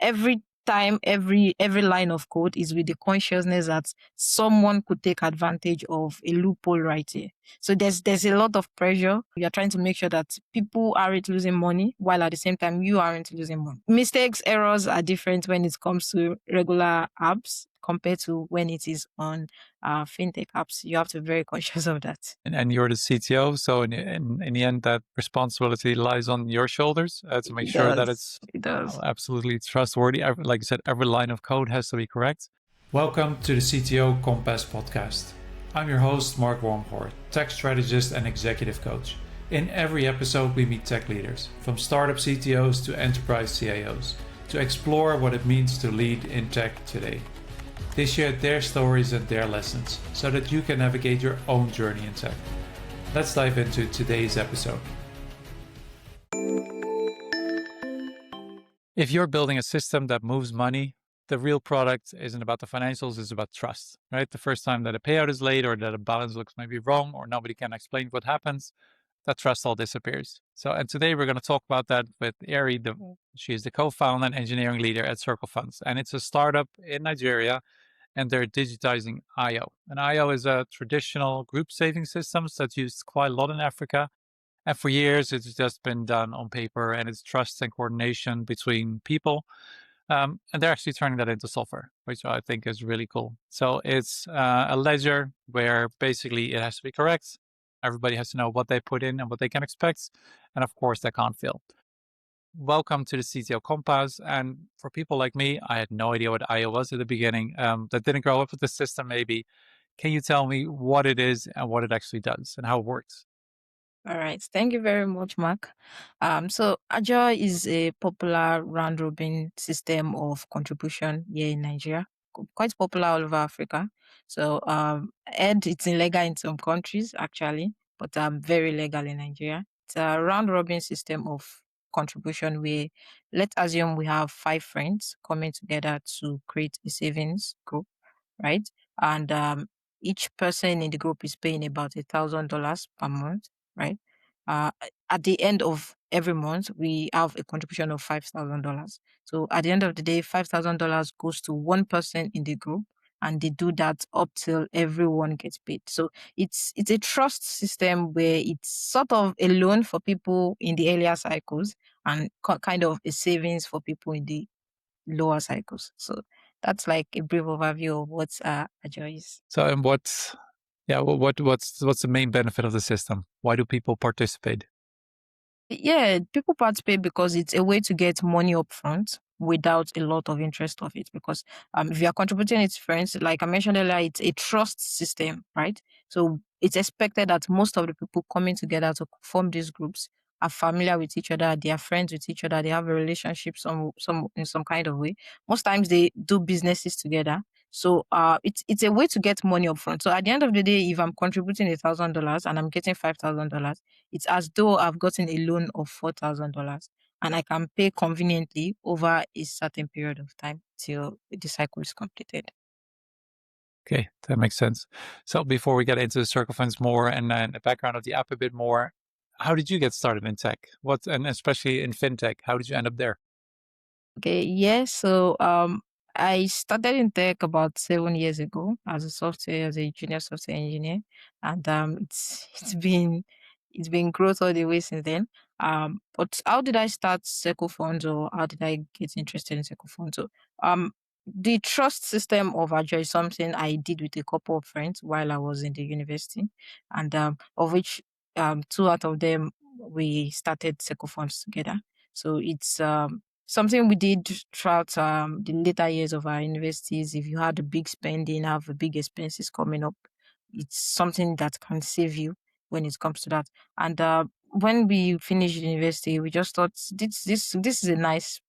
every time, every line of code is with the consciousness that someone could take advantage of a loophole right here. So there's a lot of pressure. You're trying to make sure that people aren't losing money while at the same time you aren't losing money. Mistakes, errors are different when it comes to regular apps compared to when it is on fintech apps. You have to be very conscious of that. And you're the CTO, so in the end, that responsibility lies on your shoulders to make It sure that does. it's It does. absolutely trustworthy. Like you said, every line of code has to be correct. Welcome to the CTO Compass podcast. I'm your host, Mark Wormhoort, tech strategist and executive coach. In every episode, we meet tech leaders, from startup CTOs to enterprise CIOs, to explore what it means to lead in tech today. They share their stories and their lessons so that you can navigate your own journey in tech. Let's dive into today's episode. If you're building a system that moves money, the real product isn't about the financials, it's about trust, right? The first time that a payout is late or that a balance looks maybe wrong or nobody can explain what happens, that trust all disappears. And today we're going to talk about that with Eri. She is the co-founder and engineering leader at Circle Funds. And it's a startup in Nigeria, and they're digitizing IO. And IO is a traditional group saving system that's used quite a lot in Africa. And for years, it's just been done on paper, and it's trust and coordination between people. And they're actually turning that into software, which I think is really cool. So it's a ledger where basically it has to be correct. Everybody has to know what they put in and what they can expect. And of course, they can't fail. Welcome to the CTO Compass. And for people like me, I had no idea what IO was at the beginning, that didn't grow up with the system maybe. Can you tell me what it is and what it actually does and how it works? All right. Thank you very much, Mark. So Agile is a popular round robin system of contribution here in Nigeria, quite popular all over Africa. So and it's illegal in some countries actually, but very legal in Nigeria. It's a round robin system of contribution where let's assume we have 5 friends coming together to create a savings group, right? And each person in the group is paying about $1,000 per month, right? Uh, at the end of every month, we have a contribution of $5,000. So at the end of the day, $5,000 goes to one person in the group, and they do that up till everyone gets paid. So it's a trust system where it's sort of a loan for people in the earlier cycles and kind of a savings for people in the lower cycles. So that's like a brief overview of what Agile is. So, and what's the main benefit of the system? Why do people participate? Yeah, people participate because it's a way to get money up front without a lot of interest of it. Because if you are contributing it to friends, like I mentioned earlier, it's a trust system, right? So it's expected that most of the people coming together to form these groups are familiar with each other, they are friends with each other, they have a relationship some in some kind of way. Most times they do businesses together. So it's a way to get money up front. So at the end of the day, if I'm contributing $1,000 and I'm getting $5,000, it's as though I've gotten a loan of $4,000 and I can pay conveniently over a certain period of time till the cycle is completed. Okay, that makes sense. So before we get into the Circle Funds more and the background of the app a bit more, how did you get started in tech? And especially in fintech, how did you end up there? Okay, yes. So I started in tech about 7 years ago as a junior software engineer, and it's been growth all the way since then. But how did I start Circle Funds, or how did I get interested in Circle Funds? So the trust system of Agile is something I did with a couple of friends while I was in the university, and of which two out of them we started Circle Funds together. So it's something we did throughout the later years of our universities. If you had a big spending, have a big expenses coming up, it's something that can save you when it comes to that. And when we finished university, we just thought this is a nice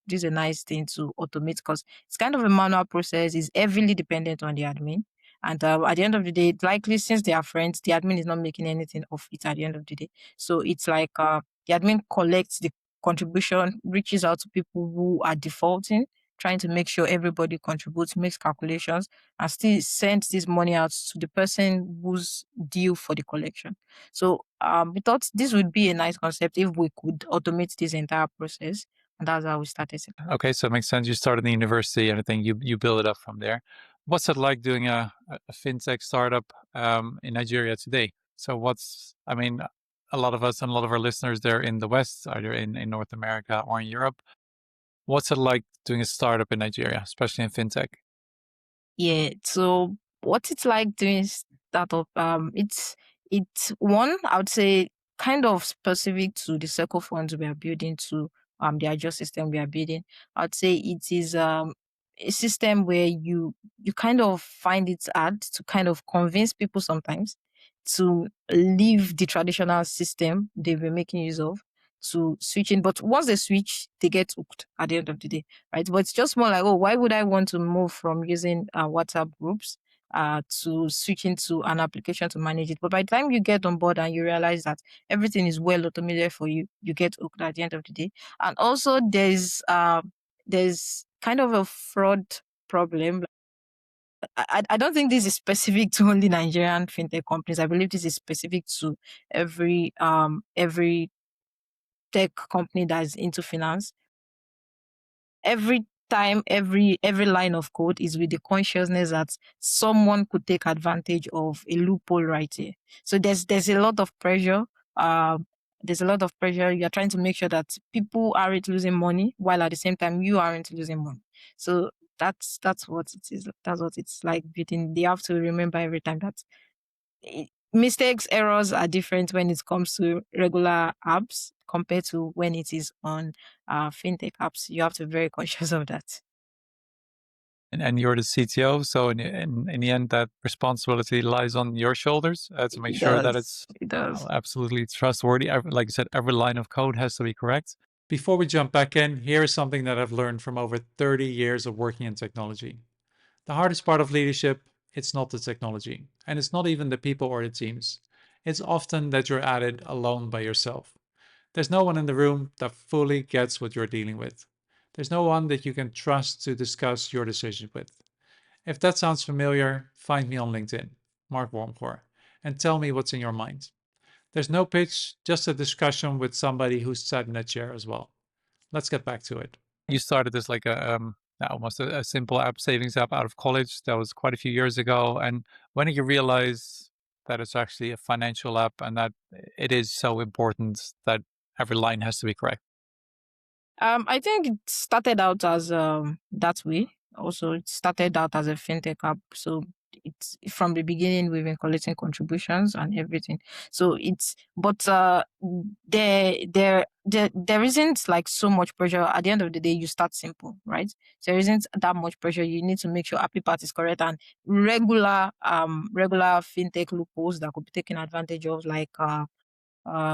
thing to automate because it's kind of a manual process. It's heavily dependent on the admin. And at the end of the day, likely since they are friends, the admin is not making anything of it at the end of the day. So it's like the admin collects the contribution, reaches out to people who are defaulting, trying to make sure everybody contributes, makes calculations, and still sends this money out to the person who's due for the collection. So we thought this would be a nice concept if we could automate this entire process. And that's how we started. Okay, so it makes sense. You started in the university and I think you build it up from there. What's it like doing a fintech startup in Nigeria today? So I mean, a lot of us and a lot of our listeners, they're in the West, either in North America or in Europe. What's it like doing a startup in Nigeria, especially in fintech? Yeah. So what it's like doing startup, it's one, I would say, kind of specific to the circle funds we are building, to the agile system we are building. I'd say it is a system where you kind of find it hard to kind of convince people sometimes to leave the traditional system they've been making use of to switching. But once they switch, they get hooked at the end of the day, right? But it's just more like, oh, why would I want to move from using WhatsApp groups to switching to an application to manage it? But by the time you get on board and you realize that everything is well automated for you, you get hooked at the end of the day. And also there's kind of a fraud problem. I don't think this is specific to only Nigerian fintech companies. I believe this is specific to every tech company that is into finance. Every time, every line of code is with the consciousness that someone could take advantage of a loophole right here. So there's a lot of pressure. Um, there's a lot of pressure. You're trying to make sure that people aren't losing money, while at the same time you aren't losing money. So that's what it is. That's what it's like building. They have to remember every time that mistakes, errors are different when it comes to regular apps compared to when it is on fintech apps. You have to be very conscious of that. And you're the CTO, so in the end, that responsibility lies on your shoulders to make It sure that does. it's It does. absolutely trustworthy. Like you said, every line of code has to be correct. Before we jump back in, here is something that I've learned from over 30 years of working in technology. The hardest part of leadership, it's not the technology, and it's not even the people or the teams. It's often that you're at it alone by yourself. There's no one in the room that fully gets what you're dealing with. There's no one that you can trust to discuss your decisions with. If that sounds familiar, find me on LinkedIn, Mark Wormgoor, and tell me what's in your mind. There's no pitch, just a discussion with somebody who's sat in that chair as well. Let's get back to it. You started as like almost a simple app savings app out of college. That was quite a few years ago. And when did you realize that it's actually a financial app and that it is so important that every line has to be correct? I think it started out as that way. Also, it started out as a fintech app. So it's from the beginning we've been collecting contributions and everything. So it's but there isn't like so much pressure. At the end of the day, you start simple, right? So there isn't that much pressure. You need to make sure happy part is correct, and regular fintech loopholes that could be taken advantage of, like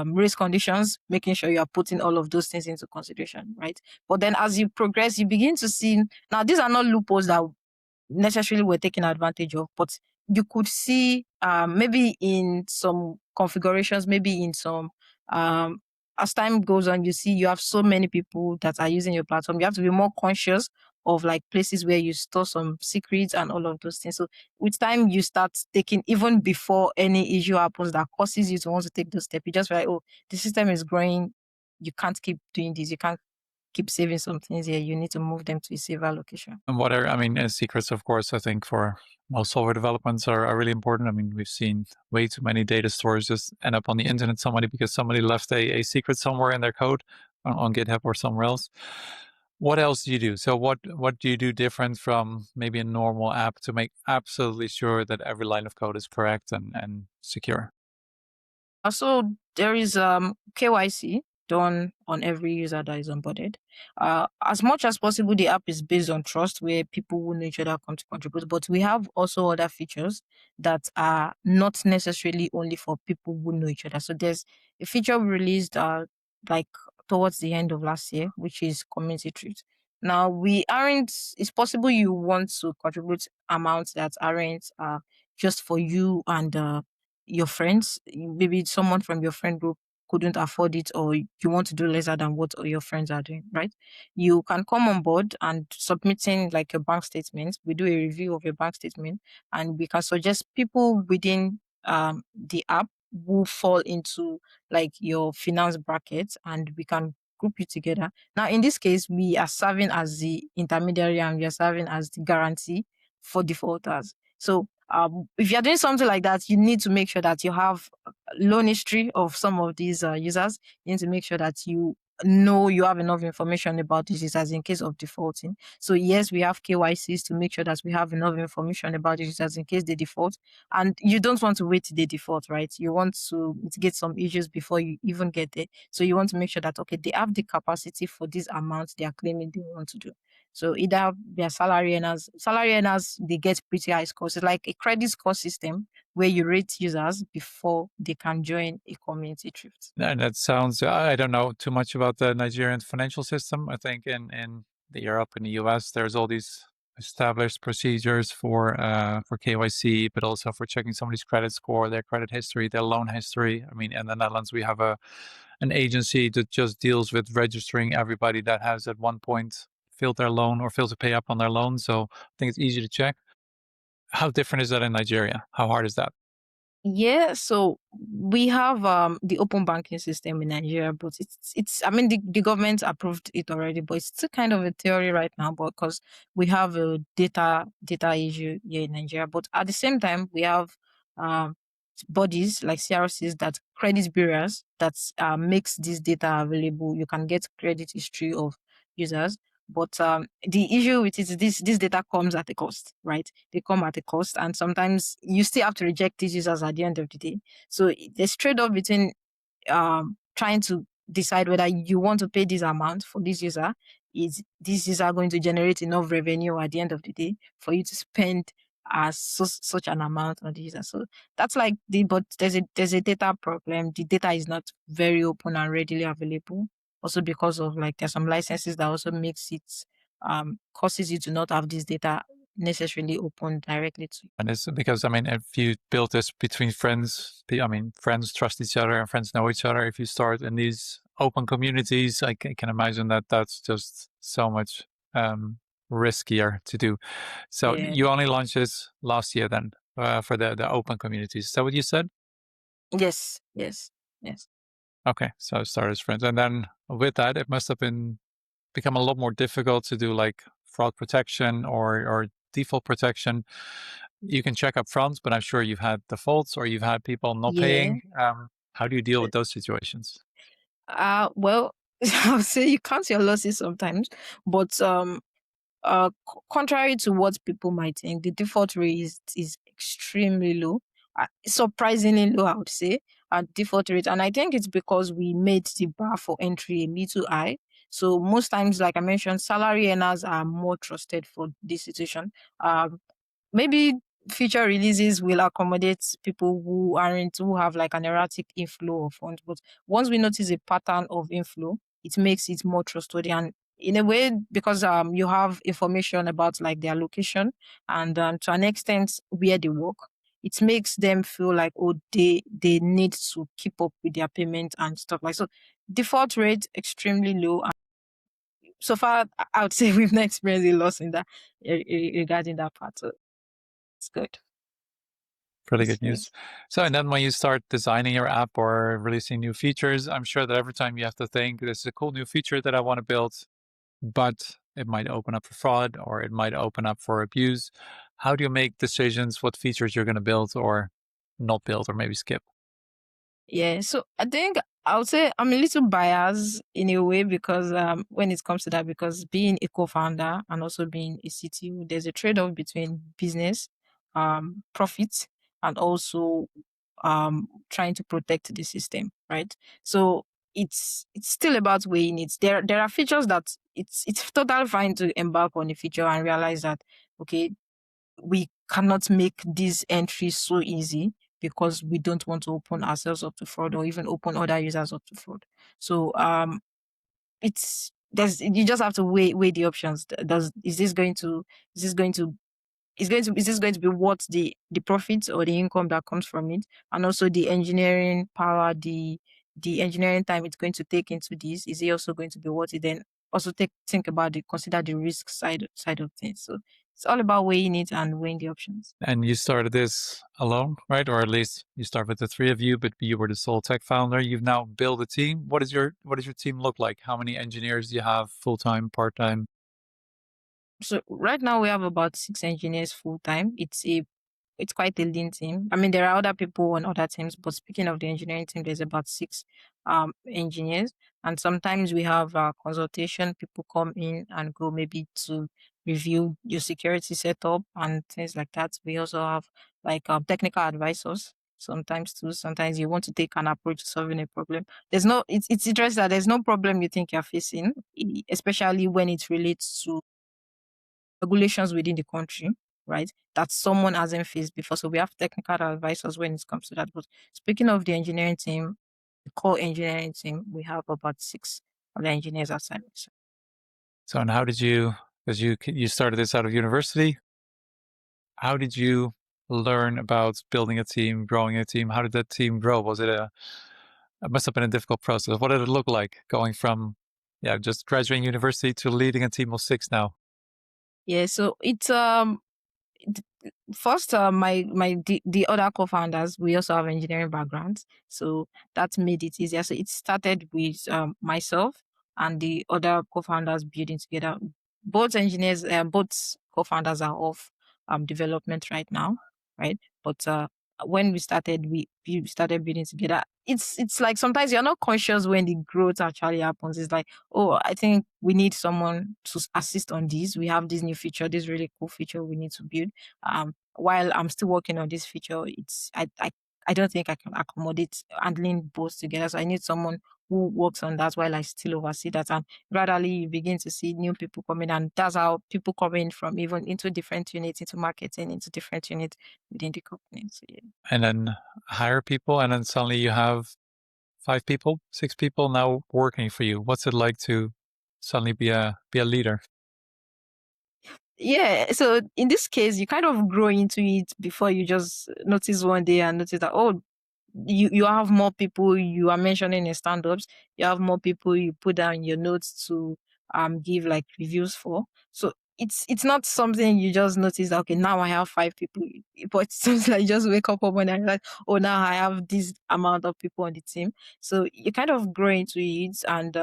race conditions, making sure you are putting all of those things into consideration, right? But then as you progress, you begin to see, now these are not loopholes that necessarily were taken advantage of, but you could see maybe in some configurations, maybe in some as time goes on, you see you have so many people that are using your platform. You have to be more conscious of like places where you store some secrets and all of those things. So with time, you start taking, even before any issue happens that causes you to want to take those steps. You just feel like, oh, the system is growing. You can't keep doing this. You can't keep saving some things here. You need to move them to a safer location. And what are, I mean, secrets, of course, I think for most software developments are really important. I mean, we've seen way too many data stores just end up on the internet somebody because somebody left a secret somewhere in their code on GitHub or somewhere else. What else do you do? So what do you do different from maybe a normal app to make absolutely sure that every line of code is correct and secure? Also, there is KYC done on every user that is onboarded. As much as possible, the app is based on trust, where people who know each other come to contribute. But we have also other features that are not necessarily only for people who know each other. So there's a feature we released like towards the end of last year, which is community treat. Now we aren't. It's possible you want to contribute amounts that aren't just for you and your friends. Maybe someone from your friend group couldn't afford it, or you want to do lesser than what your friends are doing, right? You can come on board and submitting like a bank statement. We do a review of your bank statement, and we can suggest people within the app who fall into like your finance bracket, and we can group you together. Now, in this case, we are serving as the intermediary and we are serving as the guarantee for defaulters. So if you're doing something like that, you need to make sure that you have loan history of some of these users. You need to make sure that you know you have enough information about these users in case of defaulting. So yes, we have KYCs to make sure that we have enough information about these users in case they default. And you don't want to wait till they default, right? You want to mitigate some issues before you even get there. So you want to make sure that, okay, they have the capacity for this amount they are claiming they want to do. So either their salary earners, they get pretty high scores. It's like a credit score system where you rate users before they can join a community thrift. And that sounds, I don't know too much about the Nigerian financial system. I think in the Europe and the US, there's all these established procedures for KYC, but also for checking somebody's credit score, their credit history, their loan history. I mean, in the Netherlands, we have an agency that just deals with registering everybody that has at one point failed their loan or failed to pay up on their loan. So I think it's easy to check. How different is that in Nigeria? How hard is that? Yeah, so we have the open banking system in Nigeria, but it's I mean the government approved it already, but it's still kind of a theory right now, but because we have a data issue here in Nigeria. But at the same time, we have um bodies like CRCs, that credit bureaus that makes this data available. You can get credit history of users. But the issue with it is this data comes at a cost, right? They come at a cost, and sometimes you still have to reject these users at the end of the day. So there's trade-off between trying to decide whether you want to pay this amount for this user. Is this user going to generate enough revenue at the end of the day for you to spend such an amount on the user? So that's like but there's a data problem. The data is not very open and readily available. Also because of like there's some licenses that also makes it causes you to not have this data necessarily open directly to you. And it's because, I mean, if you build this between friends, I mean, friends trust each other and friends know each other. If you start in these open communities, I can imagine that that's just so much riskier to do. So Yeah. you only launched this last year then for the open communities. Is that what you said? Yes. Yes. Yes. Okay, so start as friends. And then with that, it must have become a lot more difficult to do like fraud protection or default protection. You can check up front, but I'm sure you've had defaults or you've had people not Yeah. paying. How do you deal with those situations? Well, I would say you count your losses sometimes, but contrary to what people might think, the default rate is extremely low, surprisingly low, I would say, at default rate. And I think it's because we made the bar for entry a little high. So most times, like I mentioned, salary earners are more trusted for this situation. Um, Maybe future releases will accommodate people who have like an erratic inflow of funds. But once we notice a pattern of inflow, it makes it more trustworthy. And in a way, because you have information about like their location and to an extent where they work, it makes them feel like, oh, they need to keep up with their payment and stuff like so. Default rate extremely low. And so far, I would say we've not experienced a loss in that regarding that part. So it's good. Pretty It's good good. news. So, and then when you start designing your app or releasing new features, I'm sure that every time you have to think, this is a cool new feature that I want to build, but it might open up for fraud or it might open up for abuse. How do you make decisions what features you're going to build or not build or maybe skip? Yeah, so I think I would say I'm a little biased in a way because when it comes to that, because being a co-founder and also being a CTO, there's a trade-off between business, profit, and also trying to protect the system, right? So it's still about weighing it. There are features that it's totally fine to embark on a feature and realize that okay, we cannot make these entries so easy because we don't want to open ourselves up to fraud or even open other users up to fraud. So it's there's you just have to weigh the options. Does is this going to is this going to be what the profits or the income that comes from it, and also the engineering power, the engineering time it's going to take into this, is it also going to be worth it? Then also think about consider the risk side of things. So it's all about weighing it and weighing the options. And you started this alone, right? Or at least you start with the three of you, but you were the sole tech founder. You've now built a team. What does your team look like? How many engineers do you have, full time, part time? So right now we have about 6 engineers full time. It's quite a lean team. I mean, there are other people on other teams, but speaking of the engineering team, there's about six engineers. And sometimes we have consultation. People come in and go maybe to review your security setup and things like that. We also have like technical advisors sometimes too. Sometimes you want to take an approach to solving a problem. It's interesting that there's no problem you think you're facing, especially when it relates to regulations within the country, right? That someone hasn't faced before. So we have technical advisors when it comes to that. But speaking of the engineering team, the core engineering team, we have about six of the engineers outside. So, So, and how did you, because you started this out of university, how did you learn about building a team, growing a team? How did that team grow? It must have been a difficult process. What did it look like going from, yeah, just graduating university to leading a team of six now? yeah, so it's first, the other co-founders, we also have engineering backgrounds, so that made it easier. So it started with myself and the other co-founders building together. Both engineers, both co-founders are off development right now, right? But when we started building together. It's like sometimes you're not conscious when the growth actually happens. It's like, oh, I think we need someone to assist on this. We have this new feature, this really cool feature we need to build. While I'm still working on this feature, I don't think I can accommodate handling both together. So I need someone who works on that while I still oversee that. And gradually you begin to see new people coming, and that's how people come in from even into different units, into marketing, into different units within the company. So yeah. And then hire people, and then suddenly you have five people, six people now working for you. What's it like to suddenly be a leader? Yeah, so in this case, you kind of grow into it before you just notice one day and notice that, oh, you have more people you are mentioning in stand-ups, you have more people you put down your notes to give like reviews for. So it's not something you just notice that, okay, now I have five people, but it's something like you just wake up one morning and like, oh, now I have this amount of people on the team. So you kind of grow into it, and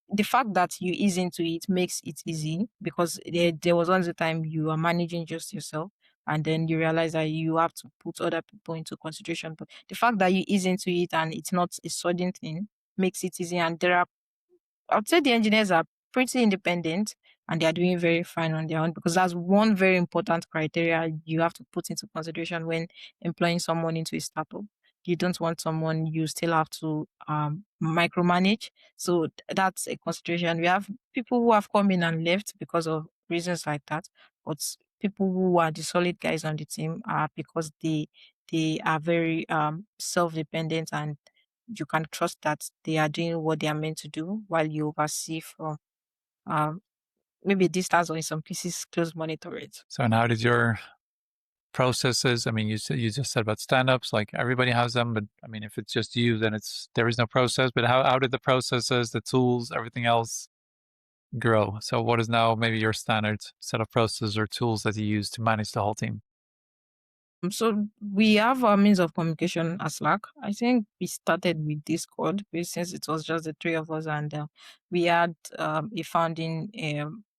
the fact that you ease into it makes it easy, because there was once a time you are managing just yourself, and then you realize that you have to put other people into consideration. But the fact that you ease into it and it's not a sudden thing makes it easy. And I would say the engineers are pretty independent, and they are doing very fine on their own, because that's one very important criteria you have to put into consideration when employing someone into a startup. You don't want someone you still have to micromanage. So that's a consideration. We have people who have come in and left because of reasons like that, but people who are the solid guys on the team are because they are very self-dependent, and you can trust that they are doing what they are meant to do, while you oversee from um, maybe distance, or in some cases close monitoring. So, and how did your processes? I mean, you just said about stand-ups, like everybody has them, but I mean, if it's just you, then there is no process. But how did the processes, the tools, everything else grow? So, what is now maybe your standard set of processes or tools that you use to manage the whole team? So we have our means of communication as Slack. I think we started with Discord, since it was just the three of us, and we had a founding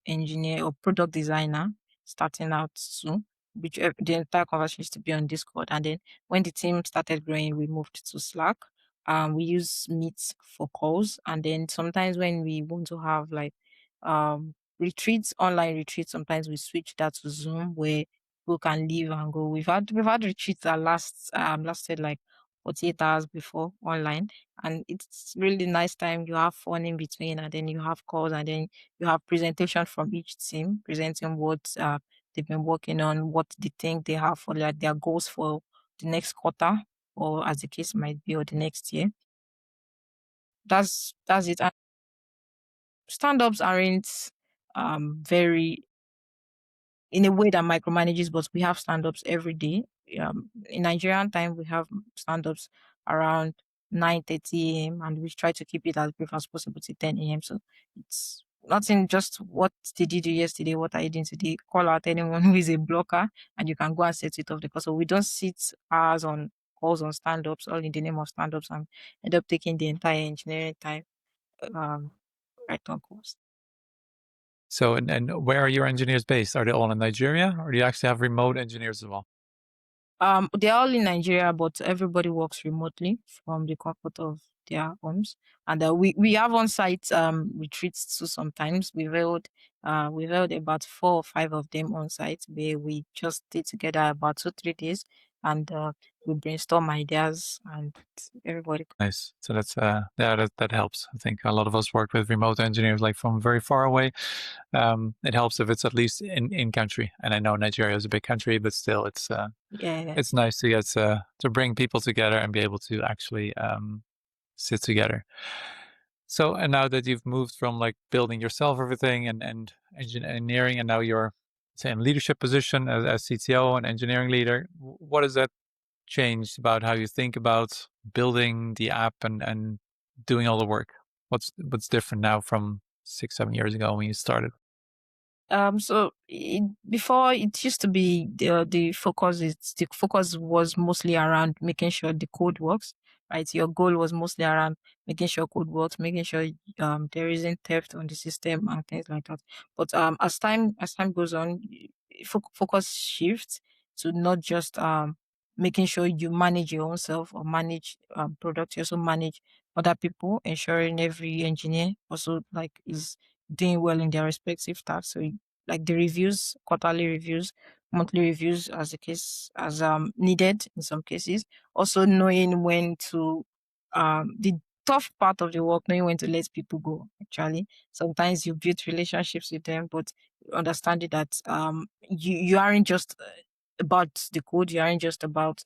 engineer or product designer starting out soon, which the entire conversation used to be on Discord. And then when the team started growing, we moved to Slack. We use Meet for calls, and then sometimes when we want to have like retreats, online retreats, sometimes we switch that to Zoom, where who can leave and go. We've had retreats that lasted like 48 hours before online, and it's really nice time. You have fun in between, and then you have calls, and then you have presentation from each team presenting what they've been working on, what they think they have for like their goals for the next quarter, or as the case might be, or the next year. That's it. And stand-ups aren't very in a way that micromanages, but we have stand-ups every day. In Nigerian time, we have stand-ups around 9:30 a.m. and we try to keep it as brief as possible to 10 a.m. So it's Nothing, just what did you do yesterday? What are you doing today? Call out anyone who is a blocker and you can go and set it off the call. So we don't sit hours on calls on stand-ups, all in the name of stand-ups, and end up taking the entire engineering time um right on calls. So, and where are your engineers based? Are they all in Nigeria, or do you actually have remote engineers as well? They're all in Nigeria, but everybody works remotely from the comfort of their homes. And we have on-site retreats too. Sometimes we've held about 4 or 5 of them on site where we just stay together about 2 3 days, and we brainstorm ideas and everybody. Nice. So that's yeah, that helps. I think a lot of us work with remote engineers like from very far away. It helps if it's at least in country. And I know Nigeria is a big country, but still, Yeah. it's nice to get to bring people together and be able to actually sit together. So, and now that you've moved from like building yourself everything and engineering, and now you're say in leadership position as CTO and engineering leader, what does that changed about how you think about building the app and doing all the work? What's different now from 6 7 years ago when you started? Before it used to be the focus was mostly around making sure the code works, right? Your goal was mostly around making sure code works, making sure there isn't theft on the system and things like that. But as time goes on, focus shifts to not just making sure you manage your own self or manage product. You also manage other people, ensuring every engineer also like is doing well in their respective tasks. So like the reviews, quarterly reviews, monthly reviews as the case as needed in some cases. Also knowing when to the tough part of the work, knowing when to let people go. Actually, sometimes you build relationships with them, but understanding that you aren't just about the code, you aren't just about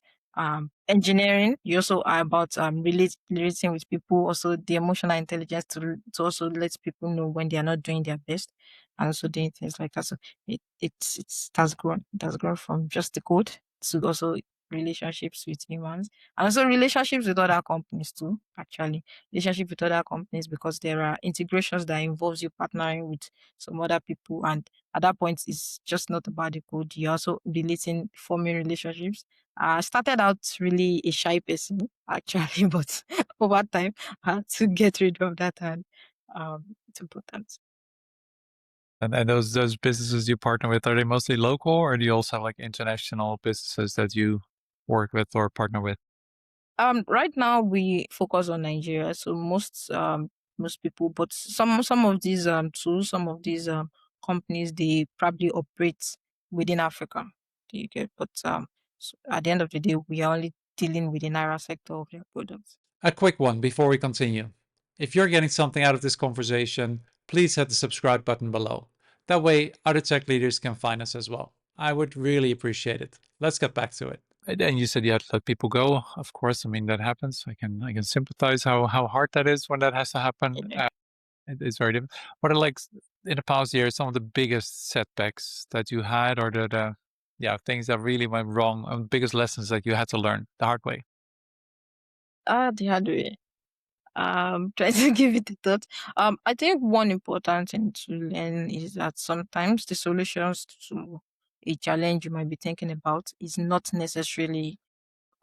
engineering, you also are about relating with people, also the emotional intelligence to also let people know when they are not doing their best and also doing things like that. So it has grown from just the code to also relationships with humans and also relationships with other companies too. Actually, relationship with other companies because there are integrations that involves you partnering with some other people, and at that point, it's just not about the code. You're also relating, forming relationships. I started out really a shy person, actually, but over time, I had to get rid of that, and it's important. And those businesses you partner with, are they mostly local, or do you also have like international businesses that you work with or partner with? Right now we focus on Nigeria, so most people, but some of these tools, some of these companies, they probably operate within Africa. Do you get? But so at the end of the day, we are only dealing with the Naira sector of their products. A quick one before we continue. If you're getting something out of this conversation, please hit the subscribe button below. That way, other tech leaders can find us as well. I would really appreciate it. Let's get back to it. And you said you had to let people go. Of course, I mean that happens. I can sympathize how hard that is when that has to happen. Yeah. It's very difficult. What are like in the past year some of the biggest setbacks that you had, or the yeah things that really went wrong, and biggest lessons that you had to learn the hard way? The hard way. Try to give it a thought. I think one important thing to learn is that sometimes the solutions to a challenge you might be thinking about is not necessarily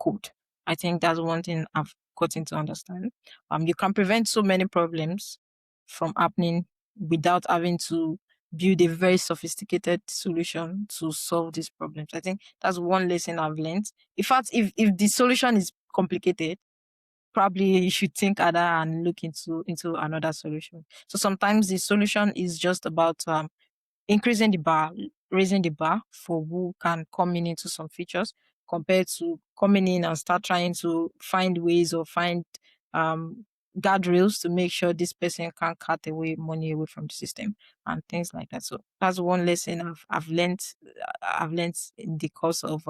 code. I think that's one thing I've gotten to understand. You can prevent so many problems from happening without having to build a very sophisticated solution to solve these problems. I think that's one lesson I've learned. In fact, if the solution is complicated, probably you should think other and look into another solution. So sometimes the solution is just about increasing the bar, raising the bar for who can come in into some features compared to coming in and start trying to find ways or find um, guardrails to make sure this person can cut away money away from the system and things like that. So that's one lesson I've learned in the course of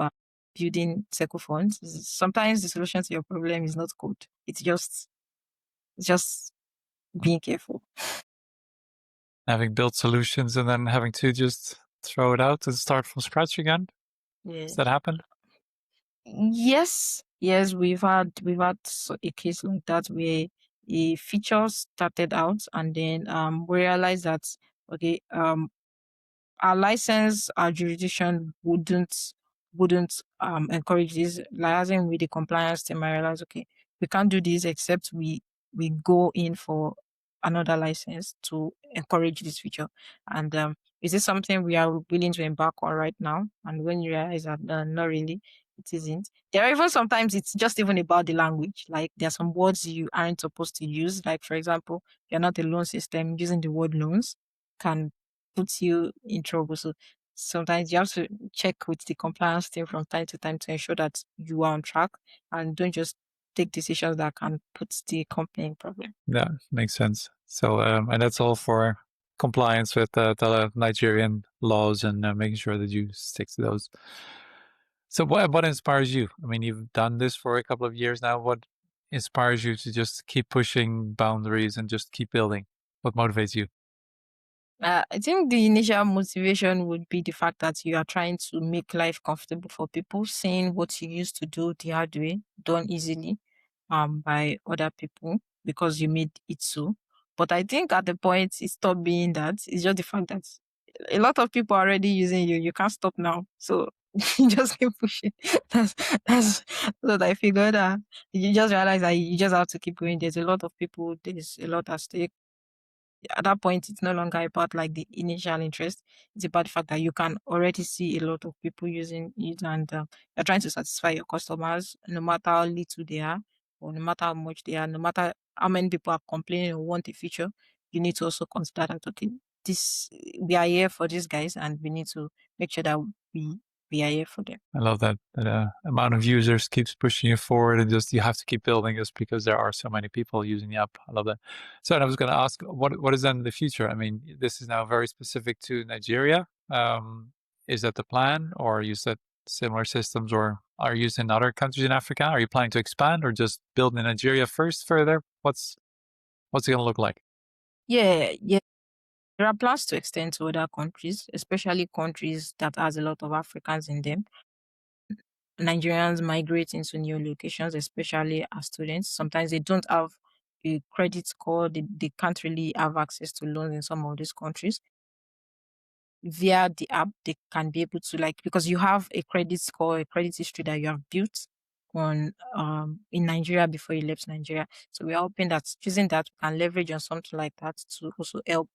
building circle funds. Sometimes the solution to your problem is not code. It's just being careful. Having built solutions and then having to just throw it out and start from scratch again? Yeah. Does that happen? Yes, we've had a case like that where a feature started out, and then we realized that okay, our license, our jurisdiction wouldn't encourage this. Liaising with the compliance team, I realized okay, we can't do this except we go in for another license to encourage this feature. And is this something we are willing to embark on right now? And when you realize that not really, it isn't. There are even sometimes it's just even about the language. Like there are some words you aren't supposed to use. Like for example, you're not a loan system, using the word loans can puts you in trouble. So sometimes you have to check with the compliance team from time to time to ensure that you are on track and don't just take decisions that can put the company in problem. Yeah, makes sense. So, and that's all for compliance with the Nigerian laws and making sure that you stick to those. So, what inspires you? I mean, you've done this for a couple of years now. What inspires you to just keep pushing boundaries and just keep building? What motivates you? I think the initial motivation would be the fact that you are trying to make life comfortable for people, seeing what you used to do the hard way, done easily, by other people because you made it so. But I think at the point it stopped being that. It's just the fact that a lot of people are already using you. You can't stop now. So you just keep pushing. That's that's what I figured. You just realize that you just have to keep going. There's a lot of people. There's a lot at stake. At that point, it's no longer about like the initial interest. It's about the fact that you can already see a lot of people using it, and you're trying to satisfy your customers, no matter how little they are, or no matter how much they are, no matter how many people are complaining or want a feature. You need to also consider that okay, this we are here for these guys, and we need to make sure that we are here for them. I love that amount of users keeps pushing you forward, and just you have to keep building just because there are so many people using the app. I love that. So, and I was going to ask, what is then the future? I mean, this is now very specific to Nigeria. Is that the plan, or you said similar systems, or are used in other countries in Africa? Are you planning to expand, or just build in Nigeria first? Further, what's it going to look like? Yeah, yeah. There are plans to extend to other countries, especially countries that has a lot of Africans in them. Nigerians migrate into new locations, especially as students. Sometimes they don't have a credit score, they can't really have access to loans in some of these countries. Via the app, they can be able to like because you have a credit score, a credit history that you have built on in Nigeria before you left Nigeria. So we're hoping that using that we can leverage on something like that to also help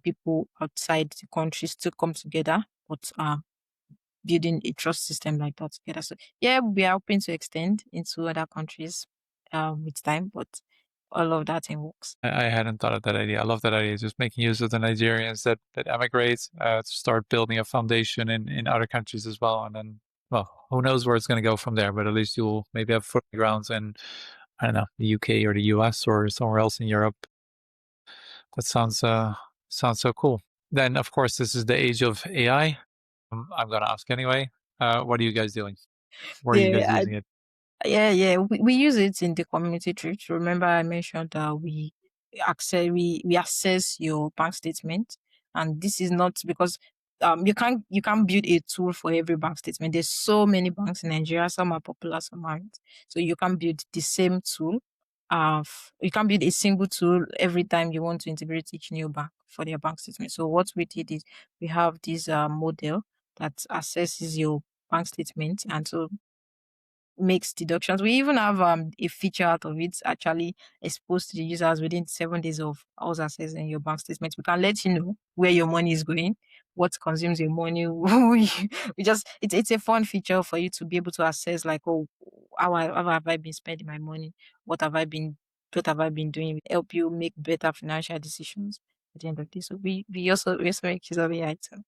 people outside the countries to come together, but building a trust system like that together. So yeah, we are hoping to extend into other countries with time, but all of that in works. I hadn't thought of that idea. I love that idea. Just making use of the Nigerians that emigrate to start building a foundation in other countries as well. And then, well, who knows where it's going to go from there? But at least you'll maybe have footing grounds in, I don't know, the UK or the US or somewhere else in Europe. That sounds so cool. Then, of course, this is the age of AI. I'm going to ask anyway. What are you guys doing? Where are you guys Yeah, using it? yeah. We use it in the community treat. Remember, I mentioned that we access your bank statement, and this is not because you can't build a tool for every bank statement. There's so many banks in Nigeria. Some are popular, some aren't. So you can build the same tool. You can build a single tool every time you want to integrate each new bank for their bank statement. So what we did is we have this model that assesses your bank statement, and so makes deductions. We even have a feature out of it actually exposed to the users within 7 days of us accessing your bank statement. We can let you know where your money is going, what consumes your money. We just it's a fun feature for you to be able to assess like, oh, how have I been spending my money? What have I been what have I been doing? Help you make better financial decisions at the end of this. So we also make use of AI too.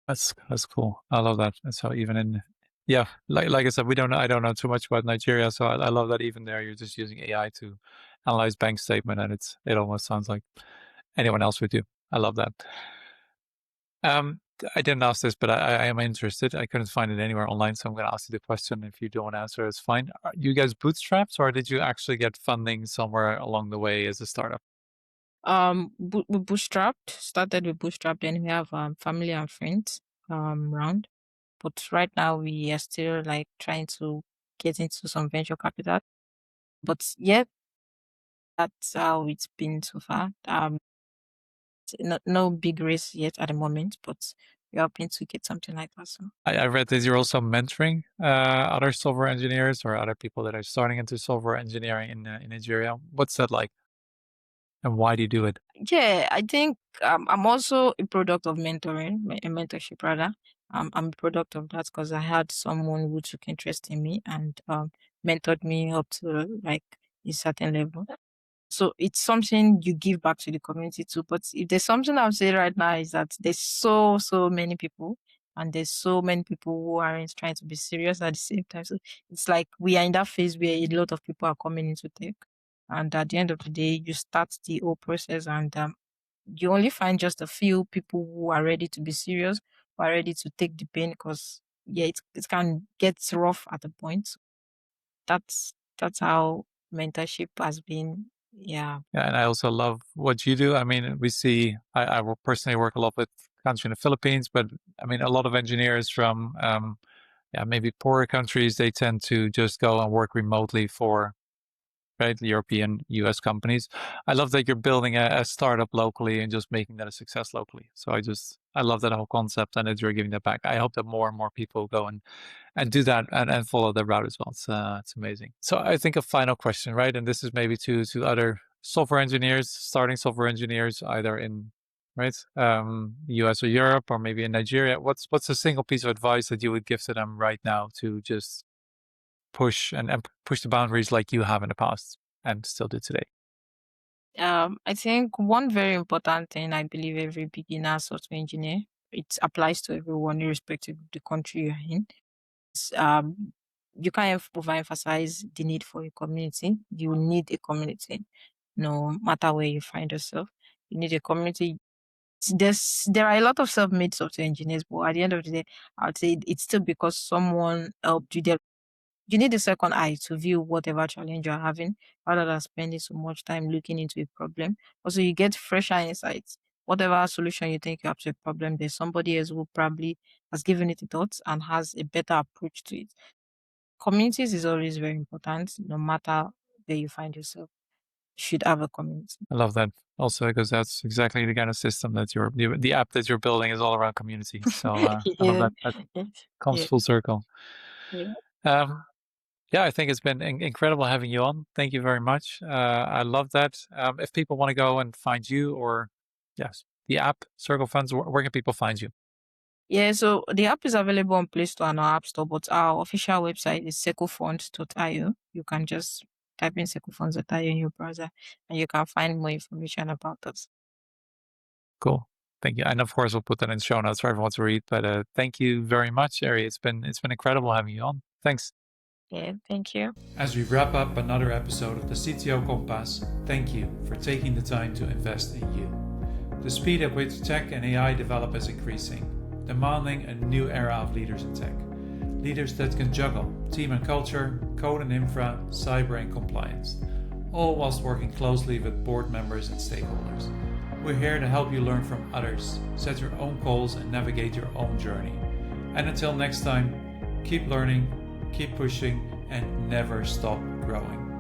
That's cool. I love that. And so even in yeah, like I said, we don't know, I don't know too much about Nigeria, so I love that even there you're just using AI to analyze bank statement, and it almost sounds like anyone else would do. I love that. I didn't ask this, but I am interested. I couldn't find it anywhere online, so I'm going to ask you the question. If you don't answer, it's fine. Are you guys bootstrapped, or did you actually get funding somewhere along the way as a startup? We bootstrapped, started with bootstrap, then we have family and friends round. But right now we are still like trying to get into some venture capital. But yeah, That's how it's been so far. No big race yet at the moment, but we're hoping to get something like that soon. I read that you're also mentoring other software engineers or other people that are starting into software engineering in Nigeria. What's that like, and why do you do it? Yeah, I think I'm also a product of a mentorship rather. I'm a product of that because I had someone who took interest in me and mentored me up to like a certain level. So it's something you give back to the community too. But if there's something I'll say right now is that there's so many people and there's so many people who aren't trying to be serious at the same time. So it's like we are in that phase where a lot of people are coming into tech. And at the end of the day, you start the whole process and you only find just a few people who are ready to be serious, who are ready to take the pain because yeah, it can get rough at a point. That's how mentorship has been. Yeah. Yeah, and I also love what you do. I mean, we see, I will personally work a lot with country in the Philippines, but I mean, a lot of engineers from, yeah, maybe poorer countries, they tend to just go and work remotely for, right, European, US companies. I love that you're building a startup locally and just making that a success locally. So I love that whole concept and that you're giving that back. I hope that more and more people go and do that and follow the route as well. It's amazing. So I think a final question, right? And this is maybe to other software engineers, starting software engineers, either in right US or Europe or maybe in Nigeria. What's a single piece of advice that you would give to them right now to just push and push the boundaries like you have in the past and still do today? I think one very important thing I believe every beginner software engineer, it applies to everyone irrespective of the country you're in. You can't overemphasize the need for a community. You need a community, no matter where you find yourself. You need a community. There are a lot of self-made software engineers, but at the end of the day, I would say it's still because someone helped you. You need a second eye to view whatever challenge you're having rather than spending so much time looking into a problem. Also, you get fresher insights. Whatever solution you think you have to a problem, there's somebody else who probably has given it a thought and has a better approach to it. Communities is always very important, no matter where you find yourself. You should have a community. I love that also because that's exactly the kind of system that the app that you're building is all around community. So I love Yeah. that. That Yes. comes Yeah. full circle. Yeah. Um, yeah, I think it's been incredible having you on. Thank you very much. I love that. If people want to go and find you or yes, the app Circle Funds, where can people find you? Yeah, so the app is available on Play Store and our App Store, but our official website is secofund.io. You can just type in secofund.io in your browser and you can find more information about us. Cool. Thank you. And of course, we'll put that in show notes for everyone to read. But thank you very much, Ari. It's been incredible having you on. Thanks. Yeah, thank you. As we wrap up another episode of the CTO Compass, thank you for taking the time to invest in you. The speed at which tech and AI develop is increasing, demanding a new era of leaders in tech. Leaders that can juggle team and culture, code and infra, cyber and compliance, all whilst working closely with board members and stakeholders. We're here to help you learn from others, set your own goals and navigate your own journey. And until next time, keep learning, keep pushing, and never stop growing.